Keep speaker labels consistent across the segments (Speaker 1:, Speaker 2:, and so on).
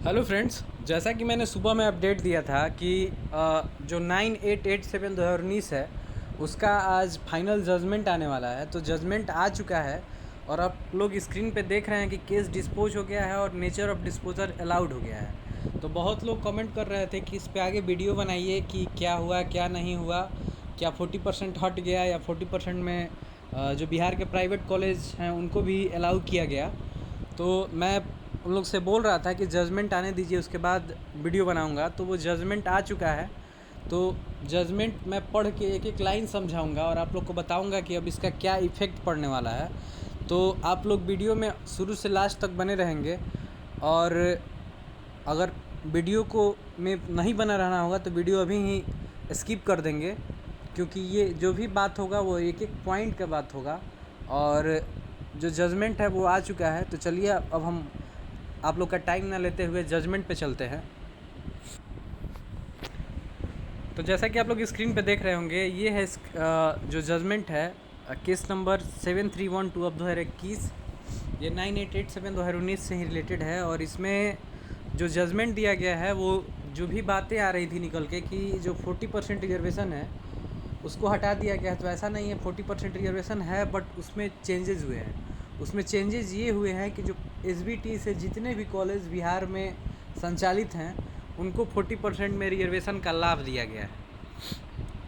Speaker 1: Hello friends, जैसा कि मैंने सुबह में अपडेट दिया था कि जो 9887/2019 है उसका आज फाइनल जजमेंट आने वाला है। तो जजमेंट आ चुका है और आप लोग स्क्रीन पे देख रहे हैं कि केस डिस्पोज हो गया है और नेचर ऑफ डिस्पोजर अलाउड हो गया है। तो बहुत लोग कमेंट कर रहे थे कि इस पे आगे वीडियो बनाइए कि क्या हुआ क्या नहीं हुआ, क्या 40% हट गया या 40% में जो बिहार के प्राइवेट कॉलेज हैं उनको भी अलाउ किया गया। तो मैं उन लोग से बोल रहा था कि जजमेंट आने दीजिए, उसके बाद वीडियो बनाऊंगा। तो वो जजमेंट आ चुका है। तो जजमेंट मैं पढ़ के एक एक लाइन समझाऊंगा और आप लोग को बताऊंगा कि अब इसका क्या इफ़ेक्ट पड़ने वाला है। तो आप लोग वीडियो में शुरू से लास्ट तक बने रहेंगे और अगर वीडियो को में नहीं बना रहना होगा तो वीडियो अभी ही स्किप कर देंगे, क्योंकि ये जो भी बात होगा वो एक एक पॉइंट का बात होगा और जो जजमेंट है वो आ चुका है। तो चलिए अब हम आप लोग का टाइम ना लेते हुए जजमेंट पे चलते हैं। तो जैसा कि आप लोग स्क्रीन पे देख रहे होंगे, ये है जो जजमेंट है केस नंबर 7312 अब 2021। ये 9887/2019 से ही रिलेटेड है और इसमें जो जजमेंट दिया गया है वो जो भी बातें आ रही थी निकल के कि जो 40% रिजर्वेशन है उसको हटा दिया गया है। तो ऐसा नहीं है, 40% रिजर्वेशन है बट उसमें चेंजेस हुए हैं। उसमें चेंजेस ये हुए हैं कि जो एसबीटी से जितने भी कॉलेज बिहार में संचालित हैं उनको 40% में रिजर्वेशन का लाभ दिया गया है।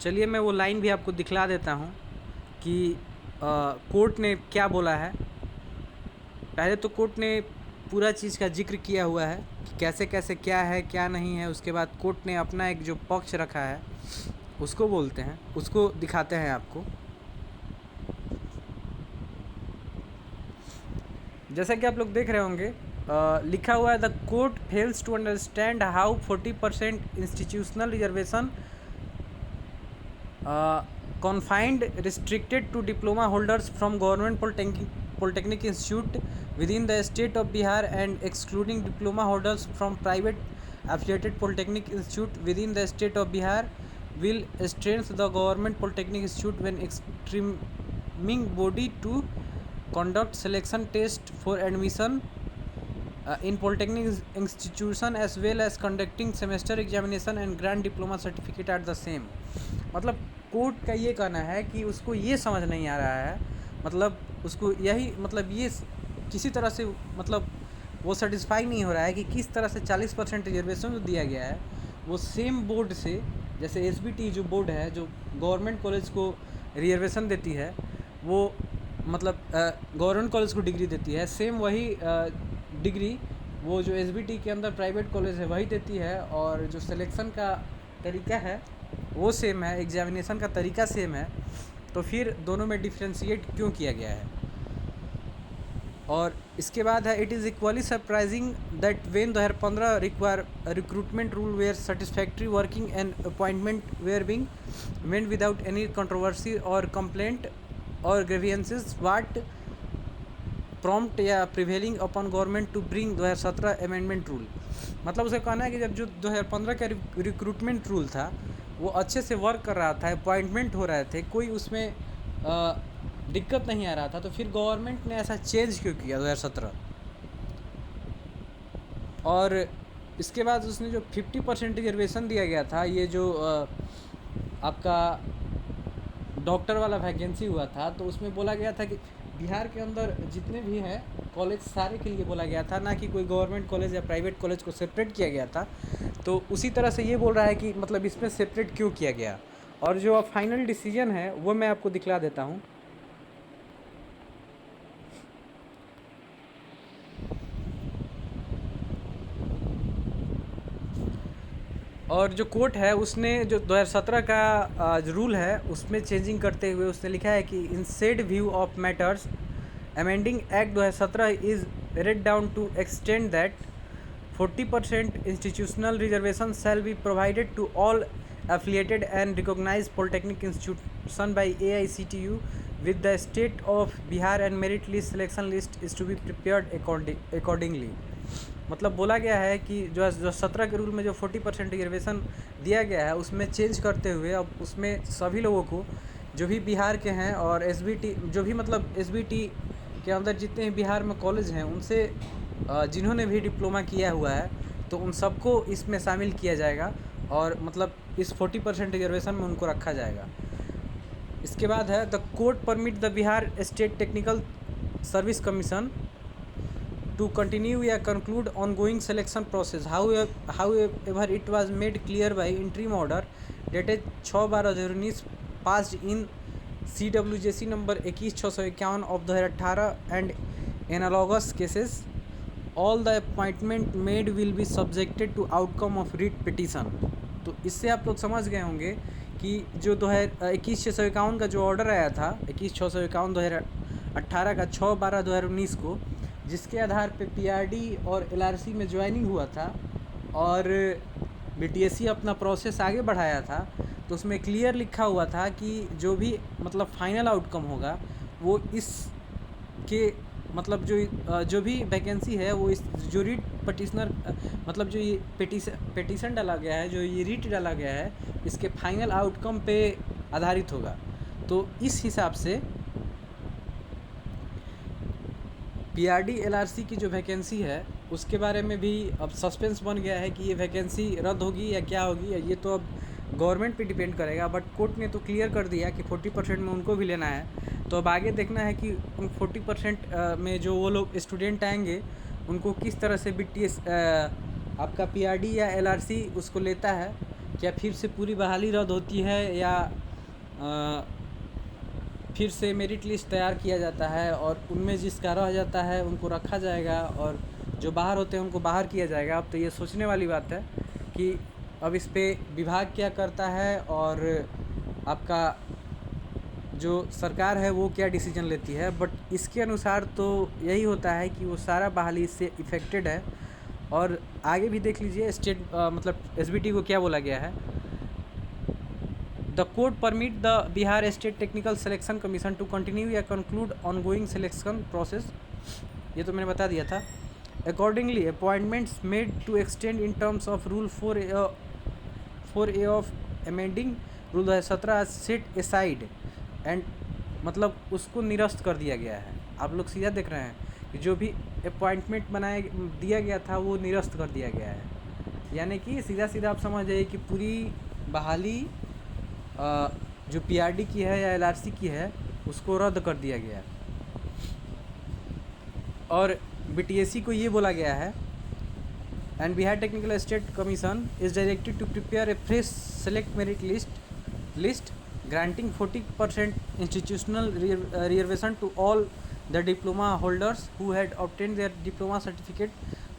Speaker 1: चलिए मैं वो लाइन भी आपको दिखला देता हूँ कि कोर्ट ने क्या बोला है। पहले तो कोर्ट ने पूरा चीज़ का जिक्र किया हुआ है कि कैसे कैसे क्या है क्या नहीं है। उसके बाद कोर्ट ने अपना एक जो पक्ष रखा है उसको बोलते हैं, उसको दिखाते हैं आपको। जैसा कि आप लोग देख रहे होंगे, लिखा हुआ है the court fails to understand how 40% institutional reservation confined restricted to diploma holders from government polytechnic institute within the state of Bihar and excluding diploma holders from private affiliated polytechnic institute within the state of Bihar will strengthen the government polytechnic institute when extreming body to conduct selection test for admission in polytechnic institution as well as conducting semester examination and grant diploma certificate at the same। मतलब court का ये कहना है कि उसको ये समझ नहीं आ रहा है, मतलब उसको यही मतलब ये किसी तरह से मतलब वो सेटिस्फाई नहीं हो रहा है कि किस तरह से 40% रिजर्वेशन जो दिया गया है वो सेम बोर्ड से, जैसे एसबीटी जो बोर्ड है जो गवर्नमेंट कॉलेज को रिजर्वेशन देती है, वो मतलब गवर्नमेंट कॉलेज को डिग्री देती है, सेम वही डिग्री वो जो एसबीटी के अंदर प्राइवेट कॉलेज है वही देती है। और जो सिलेक्शन का तरीका है वो सेम है, एग्जामिनेशन का तरीका सेम है। तो फिर दोनों में डिफ्रेंशिएट क्यों किया गया है। और इसके बाद है it is equally surprising that when 2015 require recruitment rule were satisfactory working and appointment were being made without any controversy और कंप्लेंट और ग्रीवियंसेस वाट प्रॉम्प्ट या prevailing upon government to bring 2017 amendment rule. मतलब उसे कहना है कि जब जो 2015 का रिक्रूटमेंट रूल था वो अच्छे से वर्क कर रहा था, अपॉइंटमेंट हो रहे थे, कोई उसमें दिक्कत नहीं आ रहा था, तो फिर गवर्नमेंट ने ऐसा चेंज क्यों किया 2017। और इसके बाद उसने जो 50% रिजर्वेशन दिया गया था, ये जो आपका डॉक्टर वाला वैकेंसी हुआ था, तो उसमें बोला गया था कि बिहार के अंदर जितने भी हैं कॉलेज सारे के लिए बोला गया था, ना कि कोई गवर्नमेंट कॉलेज या प्राइवेट कॉलेज को सेपरेट किया गया था। तो उसी तरह से ये बोल रहा है कि मतलब इसमें सेपरेट क्यों किया गया। और जो अब फाइनल डिसीजन है वो मैं आपको दिखला देता हूँ। और जो कोर्ट है उसने जो 2017 का जो रूल है उसमें चेंजिंग करते हुए उसने लिखा है कि in said view of matters amending act 2017 is read down to extend that 40% institutional reservation shall be provided to all affiliated and recognized polytechnic institution by AICTU with the state of Bihar and merit list selection list is to be prepared accordingly। मतलब बोला गया है कि जो 17 के rule में जो 40% reservation दिया गया है उसमें चेंज करते हुए अब उसमें सभी लोगों को जो भी बिहार के हैं और एसबीटी जो भी मतलब एसबीटी के अंदर जितने बिहार में कॉलेज हैं उनसे जिन्होंने भी डिप्लोमा किया हुआ है तो उन सबको इसमें शामिल किया जाएगा और मतलब इस 40% रिजर्वेशन में उनको रखा जाएगा। इसके बाद है the court permit the Bihar state technical service commission to continue या conclude ongoing selection process. However, it was made clear by interim order dated 6/12/2019 passed in CWJC number 21651 of 2018 and analogous cases. All the appointment made will be subjected to outcome of writ petition. तो इससे आप लोग समझ गए होंगे कि जो 21/651 का जो ऑर्डर आया था 21/651 2018 का 6/12/2019 को, जिसके आधार पे पीआरडी और एलआरसी में ज्वाइनिंग हुआ था और बीटीएससी अपना प्रोसेस आगे बढ़ाया था, तो उसमें क्लियर लिखा हुआ था कि जो भी मतलब फाइनल आउटकम होगा वो इसके मतलब जो भी वैकेंसी है वो इस जो रीट पटिशनर मतलब जो ये पेटिशन डाला गया है, जो ये रीट डाला गया है, इसके फाइनल आउटकम पे आधारित होगा। तो इस हिसाब से पीआरडी एलआरसी की जो वैकेंसी है उसके बारे में भी अब सस्पेंस बन गया है कि ये वैकेंसी रद्द होगी या क्या होगी, ये तो अब गवर्नमेंट पे डिपेंड करेगा। बट कोर्ट ने तो क्लियर कर दिया कि 40% में उनको भी लेना है। तो अब आगे देखना है कि उन 40% में जो वो लोग स्टूडेंट आएंगे उनको किस तरह से बीटीएस आपका पीआरडी या एलआरसी उसको लेता है, क्या फिर से पूरी बहाली रद्द होती है या फिर से मेरिट लिस्ट तैयार किया जाता है और उनमें जिसका रह जाता है उनको रखा जाएगा और जो बाहर होते हैं उनको बाहर किया जाएगा। अब तो ये सोचने वाली बात है कि अब इस पे विभाग क्या करता है और आपका जो सरकार है वो क्या डिसीजन लेती है। बट इसके अनुसार तो यही होता है कि वो सारा बहाली इससे इफ़ेक्टेड है। और आगे भी देख लीजिए स्टेट मतलब एसबीटी को क्या बोला गया है। The court permit the Bihar State Technical Selection Commission to continue या conclude ongoing selection process, ये तो मैंने बता दिया था। Accordingly, appointments made to extend in terms of Rule 4A of amending Rule 17 set aside and मतलब उसको निरस्त कर दिया गया है। आप लोग सीधा देख रहे हैं कि जो भी अपॉइंटमेंट दिया गया था वो निरस्त कर दिया गया है, यानी कि सीधा सीधा आप समझ जाइए कि पूरी बहाली जो पीआरडी की है या एलआरसी की है उसको रद्द कर दिया गया है। और बीटीएससी को ये बोला गया है and Bihar technical state commission is directed to prepare a fresh select merit list granting 40% institutional reservation to all the diploma holders who had obtained their diploma certificate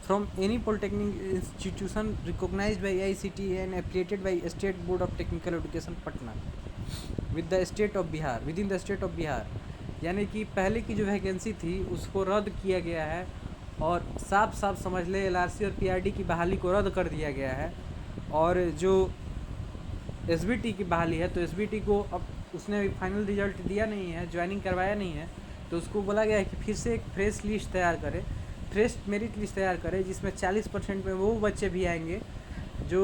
Speaker 1: from any polytechnic institution recognized by AICTE and affiliated by State Board of Technical Education Patna with the state of Bihar within the state of Bihar, यानी कि पहले की जो vacancy थी उसको रद्द किया गया है और साफ साफ समझ ले एलआरसी और पीआरडी की बहाली को रद्द कर दिया गया है। और जो एसबीटी की बहाली है तो एसबीटी को अब उसने अभी फाइनल रिजल्ट दिया नहीं है, ज्वाइनिंग करवाया नहीं है, तो उसको बोला गया है कि फिर से एक फ्रेश लिस्ट तैयार करे, फ्रेश मेरिट लिस्ट तैयार करें जिसमें 40% में वो बच्चे भी आएंगे जो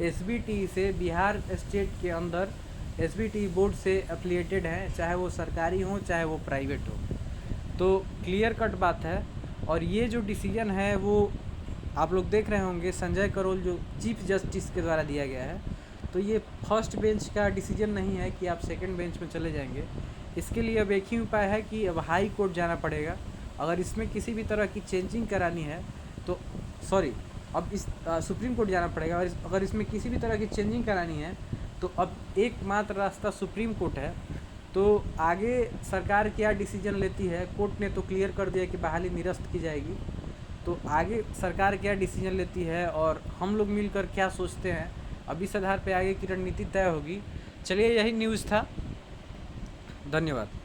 Speaker 1: एसबीटी से बिहार स्टेट के अंदर एसबीटी बोर्ड से एफिलिएटेड हैं, चाहे वो सरकारी हो चाहे वो प्राइवेट हो। तो क्लियर कट बात है। और ये जो डिसीजन है वो आप लोग देख रहे होंगे संजय करोल जो चीफ जस्टिस के द्वारा दिया गया है। तो ये फर्स्ट बेंच का डिसीजन नहीं है कि आप सेकंड बेंच में चले जाएंगे। इसके लिए अब एक ही उपाय है कि अब हाई कोर्ट जाना पड़ेगा। अगर इसमें किसी भी तरह की चेंजिंग करानी है तो अब इस सुप्रीम कोर्ट जाना पड़ेगा। और अगर इसमें किसी भी तरह की चेंजिंग करानी है तो अब एकमात्र रास्ता सुप्रीम कोर्ट है। तो आगे सरकार क्या डिसीजन लेती है, कोर्ट ने तो क्लियर कर दिया कि बहाली निरस्त की जाएगी, तो आगे सरकार क्या डिसीजन लेती है और हम लोग मिलकर क्या सोचते हैं, अब इस आधार पे आगे की रणनीति तय होगी। चलिए, यही न्यूज़ था। धन्यवाद।